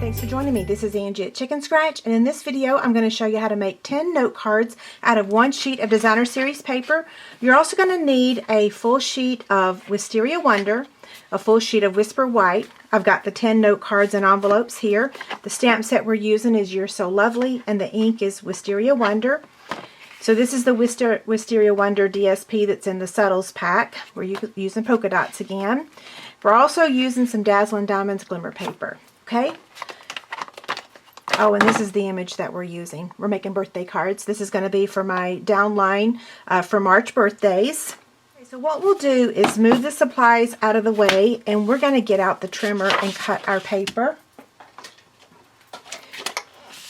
Thanks for joining me. This is Angie at Chicken Scratch, and in this video I'm going to show you how to make 10 note cards out of one sheet of Designer Series paper. You're also going to need a full sheet of Wisteria Wonder, a full sheet of Whisper White. I've got the 10 note cards and envelopes here. The stamp set we're using is You're So Lovely, and the ink is Wisteria Wonder. So this is the Wisteria Wonder DSP that's in the Subtles pack. We're using polka dots again. We're also using some Dazzling Diamonds glimmer paper. Okay? Oh, and this is the image that we're using. We're making birthday cards. This is going to be for my downline for March birthdays. Okay, so what we'll do is move the supplies out of the way, and we're going to get out the trimmer and cut our paper.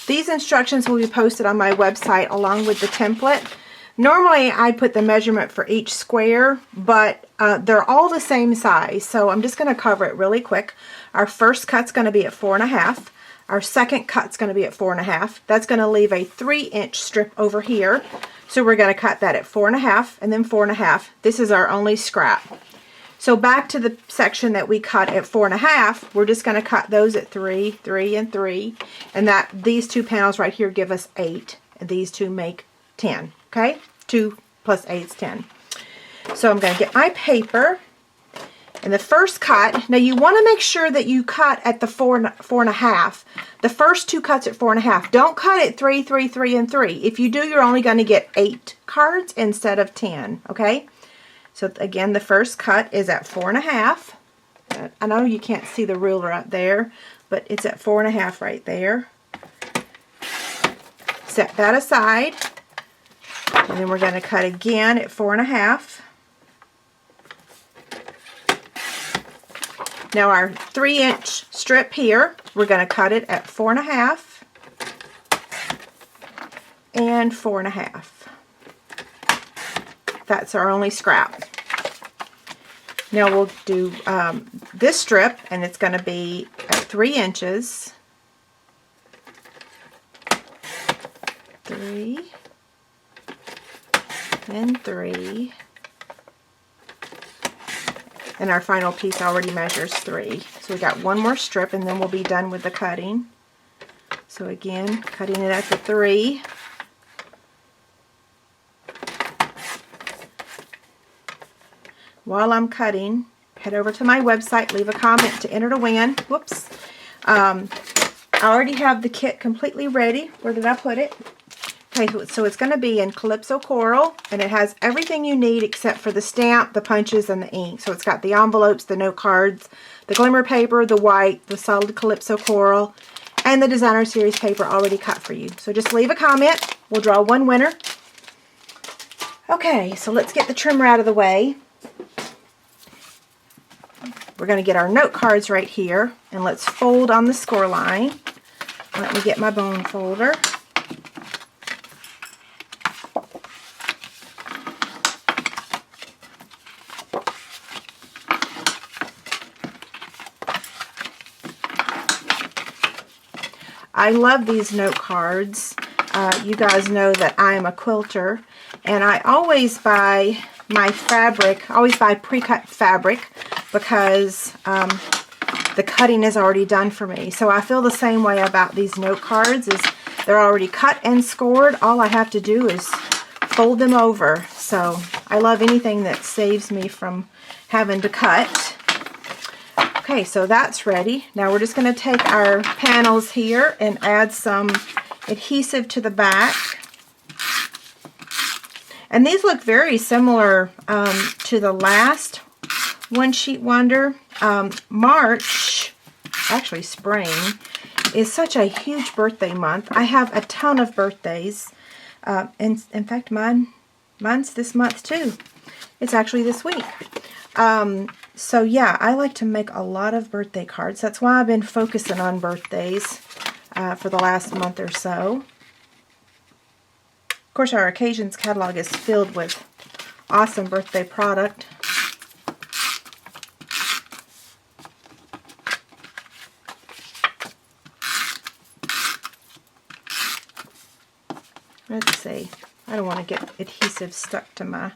These instructions will be posted on my website along with the template. Normally I put the measurement for each square, but they're all the same size, so I'm just going to cover it really quick. Our first cut's going to be at 4.5. Our second cut's going to be at 4.5. That's going to leave a 3-inch strip over here, so we're going to cut that at 4.5 and then 4.5. This is our only scrap. So back to the section that we cut at 4.5, we're just going to cut those at 3, 3, and 3, and these two panels right here give us 8, and these two make 10. Okay, 2 plus 8 is 10. So I'm going to get my paper, and the first cut. Now you want to make sure that you cut at the 4.5. The first two cuts at 4.5. Don't cut at 3, 3, 3, and 3. If you do, you're only going to get 8 cards instead of 10. Okay. So again, the first cut is at 4.5. I know you can't see the ruler up there, but it's at 4.5 right there. Set that aside, and then we're going to cut again at 4.5. Now our 3-inch strip here, we're going to cut it at 4.5 and 4.5. That's our only scrap. Now we'll do this strip, and it's going to be at 3 inches. 3 and 3. And our final piece already measures 3. So we got one more strip, and then we'll be done with the cutting. So again, cutting it at the 3. While I'm cutting, head over to my website, leave a comment to enter to win. Whoops. I already have the kit completely ready. Where did I put it? Okay, so it's going to be in Calypso Coral, and it has everything you need except for the stamp, the punches, and the ink. So it's got the envelopes, the note cards, the glimmer paper, the white, the solid Calypso Coral, and the Designer Series paper already cut for you. So just leave a comment. We'll draw one winner. Okay, so let's get the trimmer out of the way. We're going to get our note cards right here, and let's fold on the score line. Let me get my bone folder. I love these note cards. You guys know that I am a quilter, and I always buy my fabric, pre-cut fabric, because the cutting is already done for me. So I feel the same way about these note cards. Is they're already cut and scored. All I have to do is fold them over. So I love anything that saves me from having to cut. Okay, so that's ready. Now we're just going to take our panels here and add some adhesive to the back. And these look very similar to the last One Sheet Wonder. March, actually spring, is such a huge birthday month. I have a ton of birthdays. And in fact, mine's this month too. It's actually this week. So yeah, I like to make a lot of birthday cards. That's why I've been focusing on birthdays for the last month or so. Of course, our Occasions catalog is filled with awesome birthday product. Let's see. I don't want to get adhesive stuck to my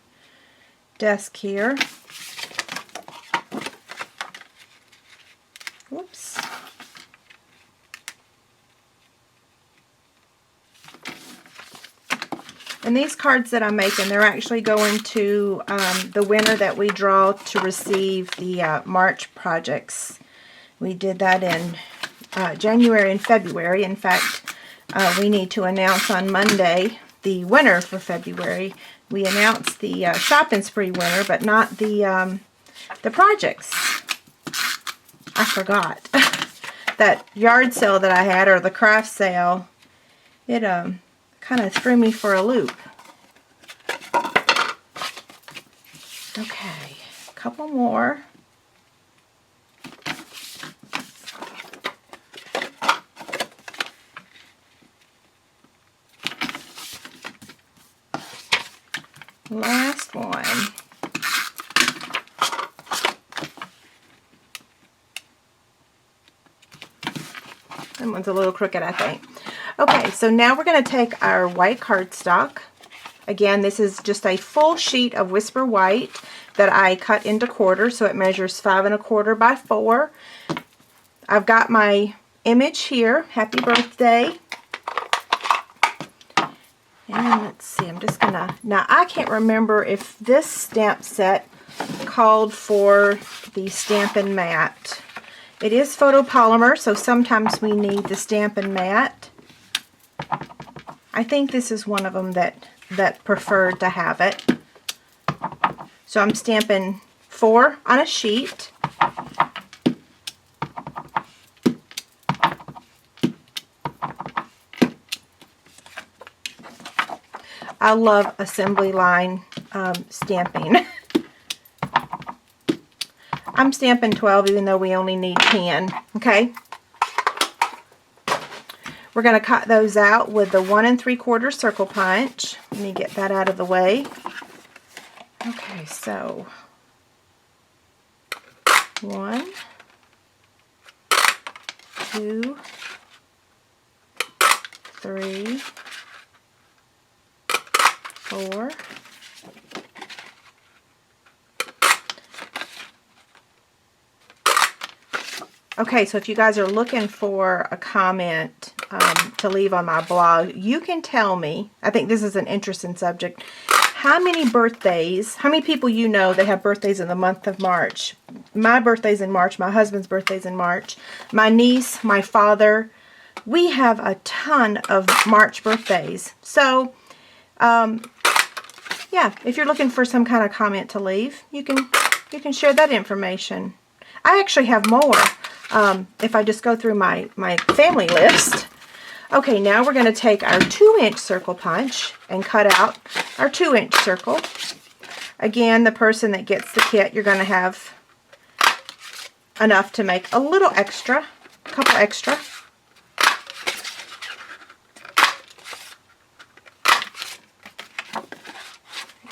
desk here. Whoops. And these cards that I'm making, they're actually going to the winner that we draw to receive the March projects. We did that in January and February. In fact, we need to announce on Monday the winner for February. We announced the shopping spree winner, but not the projects. I forgot. That yard sale that I had, or the craft sale, it kind of threw me for a loop. Okay, a couple more. Last one. That one's a little crooked, I think. Okay, so now we're going to take our white cardstock. Again, this is just a full sheet of Whisper White that I cut into quarters, so it measures 5 1/4 by 4. I've got my image here. Happy birthday. And let's see, I'm just going to... Now, I can't remember if this stamp set called for the Stampin' Mat. It is photopolymer, so sometimes we need the Stampin' Mat. I think this is one of them that preferred to have it. So I'm stamping 4 on a sheet. I love assembly line stamping. I'm stamping 12 even though we only need 10, okay? We're going to cut those out with the 1 3/4 circle punch. Let me get that out of the way. Okay, so 1, 2, 3, 4, okay, so if you guys are looking for a comment to leave on my blog, you can tell me, I think this is an interesting subject, how many people you know that have birthdays in the month of March. My birthday's in March, my husband's birthday's in March, my niece, my father, we have a ton of March birthdays. So, yeah, if you're looking for some kind of comment to leave, you can share that information. I actually have more if I just go through my family list. Okay, now we're going to take our 2-inch circle punch and cut out our 2-inch circle. Again, the person that gets the kit, you're going to have enough to make a little extra, a couple extra.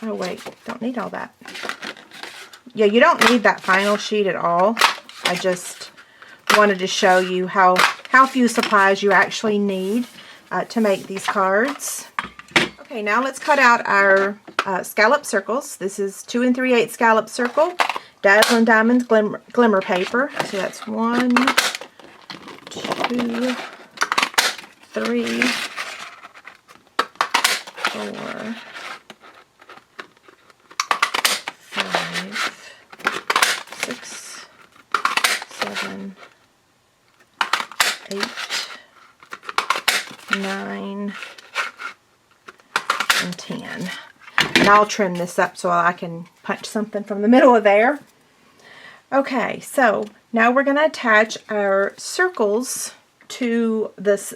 Oh wait, don't need all that. Yeah, you don't need that final sheet at all. I just wanted to show you how few supplies you actually need to make these cards. Okay, now let's cut out our scallop circles. This is 2 3/8 scallop circle, Dazzling Diamonds glimmer paper. So that's 1, 2, 3, 4, 5, 6, 7, 8, 9, and 10. And I'll trim this up so I can punch something from the middle of there. Okay, so now we're going to attach our circles to this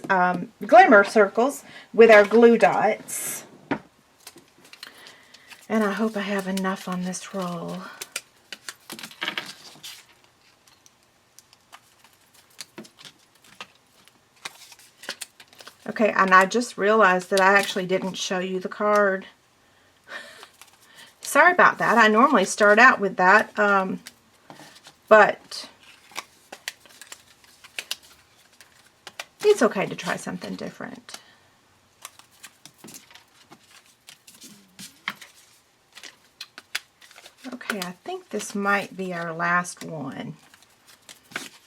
glimmer circles with our glue dots. And I hope I have enough on this roll. Okay, and I just realized that I actually didn't show you the card. Sorry about that. I normally start out with that, but it's okay to try something different. Okay, I think this might be our last one.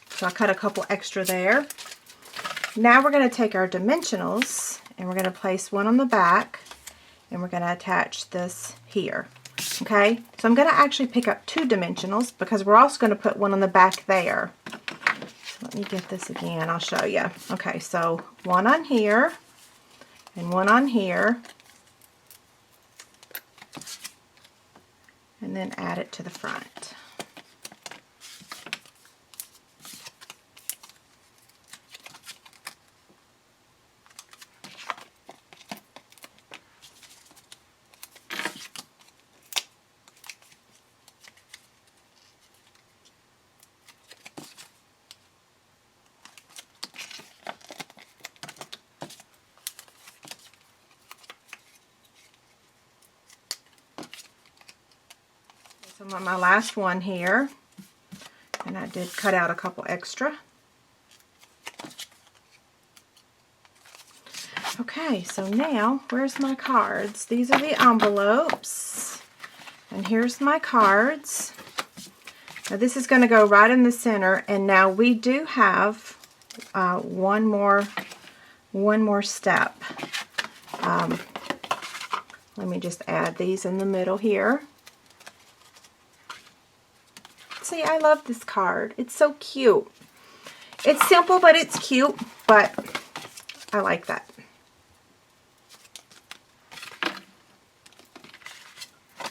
So I cut a couple extra there. Now we're going to take our dimensionals and we're going to place one on the back and we're going to attach this here. Okay, so I'm going to actually pick up 2 dimensionals because we're also going to put one on the back there. So let me get this again, I'll show you. Okay, so one on here and one on here, and then add it to the front. So I'm on my last one here, and I did cut out a couple extra. Okay, so now where's my cards? These are the envelopes, and here's my cards. Now this is going to go right in the center, and now we do have one more step. Let me just add these in the middle here. See, I love this card. It's so cute. It's simple, but it's cute, but I like that.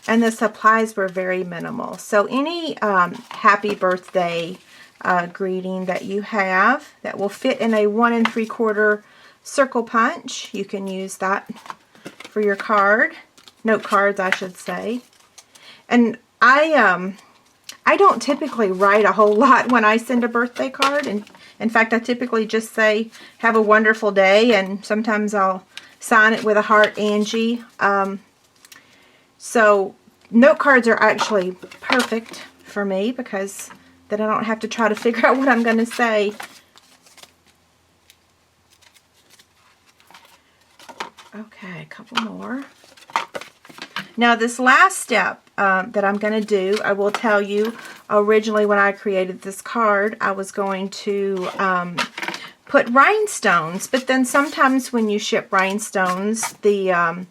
And the supplies were very minimal. So any happy birthday greeting that you have that will fit in a 1 3/4 circle punch, you can use that for your card. Note cards, I should say. And I don't typically write a whole lot when I send a birthday card. And in fact, I typically just say, have a wonderful day, and sometimes I'll sign it with a heart, Angie. So note cards are actually perfect for me because then I don't have to try to figure out what I'm going to say. Okay, a couple more. Now this last step that I'm going to do, I will tell you, originally when I created this card, I was going to put rhinestones, but then sometimes when you ship rhinestones, the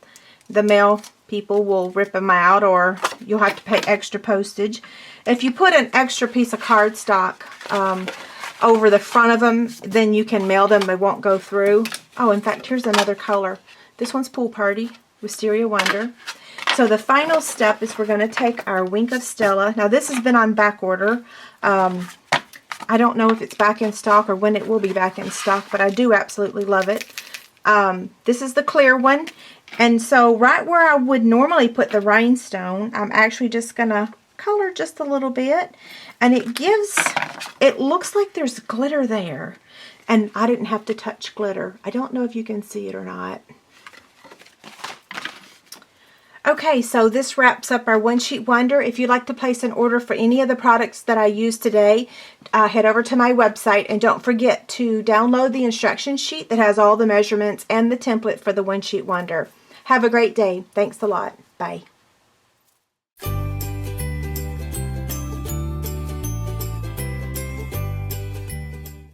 mail people will rip them out, or you'll have to pay extra postage. If you put an extra piece of cardstock over the front of them, then you can mail them. They won't go through. Oh, in fact, here's another color. This one's Pool Party, Wisteria Wonder. So the final step is we're going to take our Wink of Stella. Now this has been on back order. I don't know if it's back in stock or when it will be back in stock, but I do absolutely love it. This is the clear one. And so right where I would normally put the rhinestone, I'm actually just going to color just a little bit. And it looks like there's glitter there. And I didn't have to touch glitter. I don't know if you can see it or not. Okay, so this wraps up our One Sheet Wonder. If you'd like to place an order for any of the products that I used today, head over to my website, and don't forget to download the instruction sheet that has all the measurements and the template for the One Sheet Wonder. Have a great day. Thanks a lot. Bye.